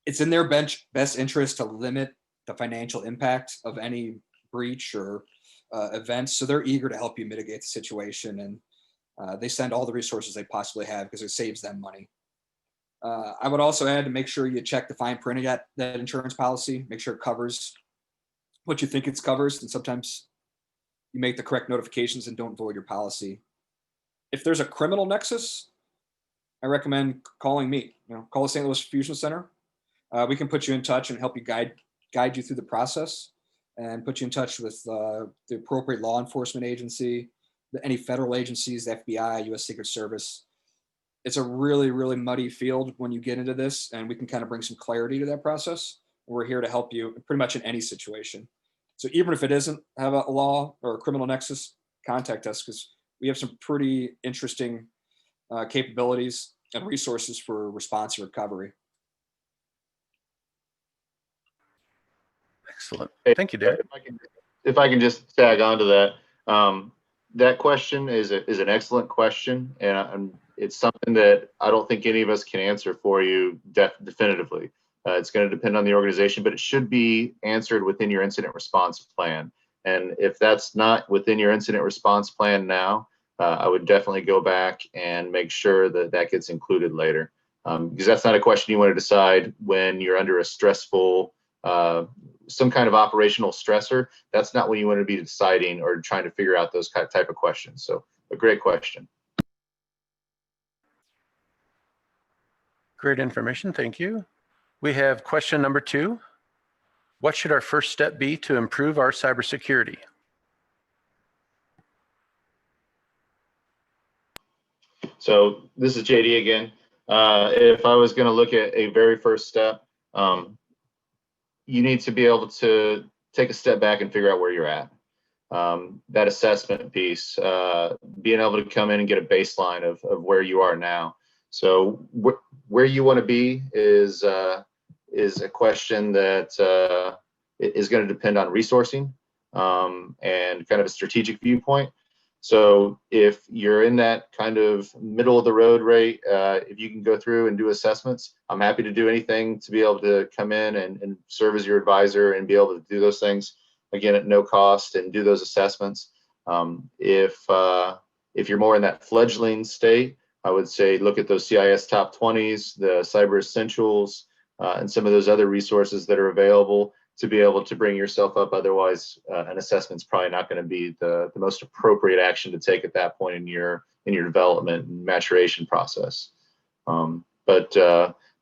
It's in their best interest to limit the financial impact of any breach or events. So they're eager to help you mitigate the situation, and they send all the resources they possibly have because it saves them money. I would also add to make sure you check the fine print of that insurance policy, make sure it covers what you think it covers. And sometimes you make the correct notifications and don't void your policy. If there's a criminal nexus, I recommend calling me. Call the St. Louis Fusion Center. We can put you in touch and help you guide you through the process and put you in touch with the appropriate law enforcement agency, any federal agencies, the FBI, U.S. Secret Service. It's a really, really muddy field when you get into this, and we can kind of bring some clarity to that process. We're here to help you pretty much in any situation. So even if it isn't have a law or a criminal nexus, contact us because we have some pretty interesting capabilities and resources for response and recovery. Excellent. Thank you, Derek. If I can just tag on to that, that question is an excellent question, and it's something that I don't think any of us can answer for you definitively. It's going to depend on the organization, but it should be answered within your incident response plan. And if that's not within your incident response plan now, I would definitely go back and make sure that that gets included later, because that's not a question you want to decide when you're under a stressful, some kind of operational stressor. That's not when you want to be deciding or trying to figure out those type of questions. So a great question. Great information. Thank you. We have question number 2. What should our first step be to improve our cybersecurity? So this is JD again. If I was going to look at a very first step, you need to be able to take a step back and figure out where you're at. That assessment piece, being able to come in and get a baseline of where you are now. So where you want to be is a question that it is going to depend on resourcing and kind of a strategic viewpoint. So if you're in that kind of middle of the road rate, if you can go through and do assessments, I'm happy to do anything to be able to come in and serve as your advisor and be able to do those things, again, at no cost, and do those assessments. If you're more in that fledgling state, I would say look at those CIS top 20s, the Cyber Essentials, and some of those other resources that are available to be able to bring yourself up. Otherwise, an assessment's probably not going to be the most appropriate action to take at that point in your development and maturation process. But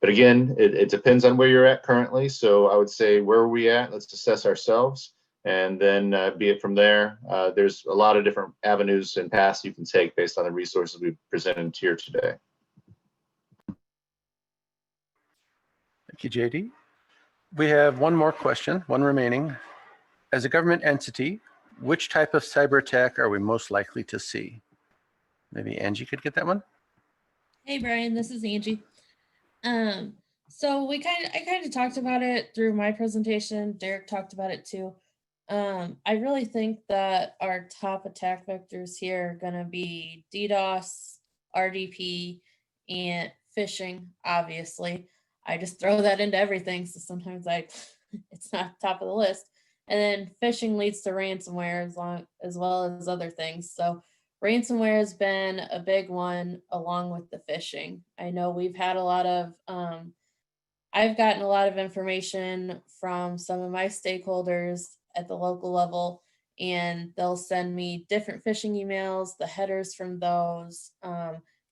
again, it depends on where you're at currently. So I would say, where are we at? Let's assess ourselves, and then be it from there. There's a lot of different avenues and paths you can take based on the resources we've presented here today. Thank you, JD. We have one more question, one remaining. As a government entity, which type of cyber attack are we most likely to see? Maybe Angie could get that one. Hey Brian, this is Angie. So I kind of talked about it through my presentation. Derek talked about it too. I really think that our top attack vectors here are going to be DDoS, RDP, and phishing. Obviously, I just throw that into everything, so sometimes it's not top of the list. And then phishing leads to ransomware as well as other things. So ransomware has been a big one along with the phishing. I know we've had a lot of, I've gotten a lot of information from some of my stakeholders at the local level, and they'll send me different phishing emails, the headers from those.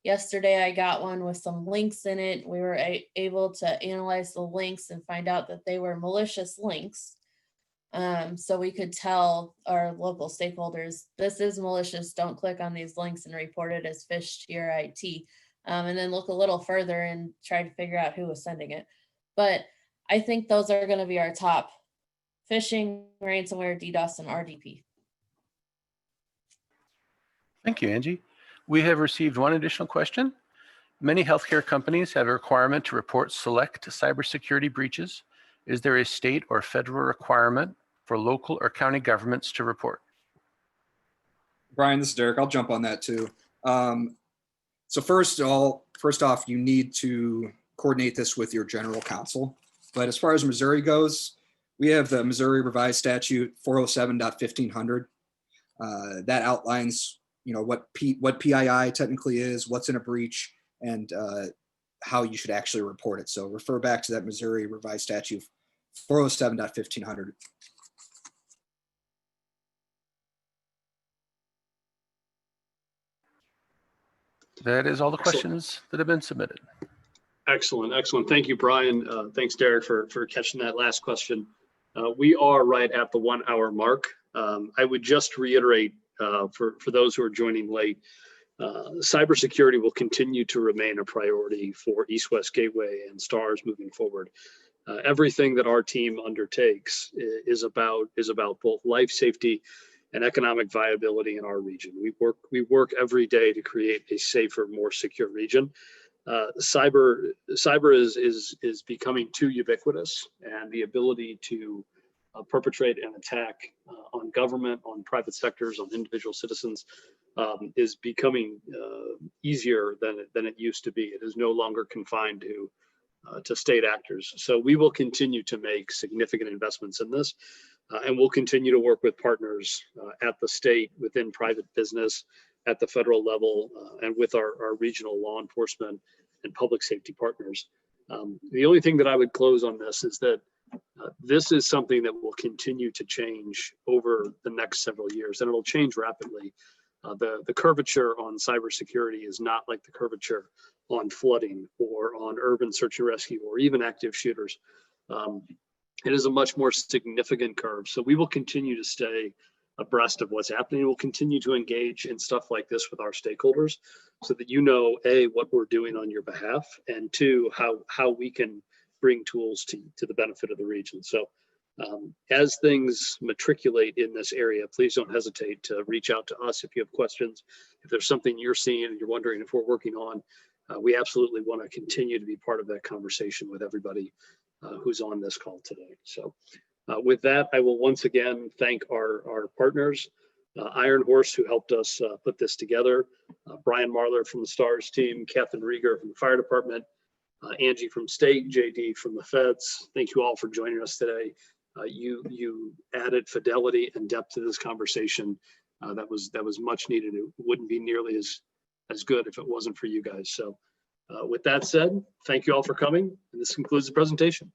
Yesterday, I got one with some links in it. We were able to analyze the links and find out that they were malicious links. So we could tell our local stakeholders, this is malicious, don't click on these links, and report it as phish to your IT. And then look a little further and try to figure out who was sending it. But I think those are going to be our top: phishing, ransomware, DDoS, and RDP. Thank you, Angie. We have received one additional question. Many healthcare companies have a requirement to report select cybersecurity breaches. Is there a state or federal requirement for local or county governments to report? Brian, this is Derek. I'll jump on that too. So first off, you need to coordinate this with your general counsel. But as far as Missouri goes, we have the Missouri Revised Statute 407.1500. That outlines, what PII technically is, what's in a breach, and how you should actually report it. So refer back to that Missouri Revised Statute 407.1500. That is all the questions that have been submitted. Excellent, excellent. Thank you, Brian. Thanks, Derek, for catching that last question. We are right at the 1 hour mark. I would just reiterate for those who are joining late, cybersecurity will continue to remain a priority for East West Gateway and STARS moving forward. Everything that our team undertakes is about both life safety and economic viability in our region. We work every day to create a safer, more secure region. Cyber is becoming too ubiquitous, and the ability to perpetrate an attack on government, on private sectors, on individual citizens is becoming easier than it used to be. It is no longer confined to state actors. So we will continue to make significant investments in this, and we'll continue to work with partners at the state, within private business, at the federal level, and with our regional law enforcement and public safety partners. The only thing that I would close on this is that this is something that will continue to change over the next several years, and it'll change rapidly. The curvature on cybersecurity is not like the curvature on flooding or on urban search and rescue or even active shooters. It is a much more significant curve. So we will continue to stay abreast of what's happening. We'll continue to engage in stuff like this with our stakeholders so that A, what we're doing on your behalf, and two, how we can bring tools to the benefit of the region. So as things matriculate in this area, please don't hesitate to reach out to us if you have questions. If there's something you're seeing and you're wondering if we're working on, we absolutely want to continue to be part of that conversation with everybody who's on this call today. So With that, I will once again thank our partners, Iron Horse, who helped us put this together, Brian Marler from the STARS team, Catherine Rieger from the fire department, Angie from state, JD from the feds. Thank you all for joining us today. You added fidelity and depth to this conversation that was much needed. It wouldn't be nearly as good if it wasn't for you guys. So with that said, thank you all for coming, and this concludes the presentation.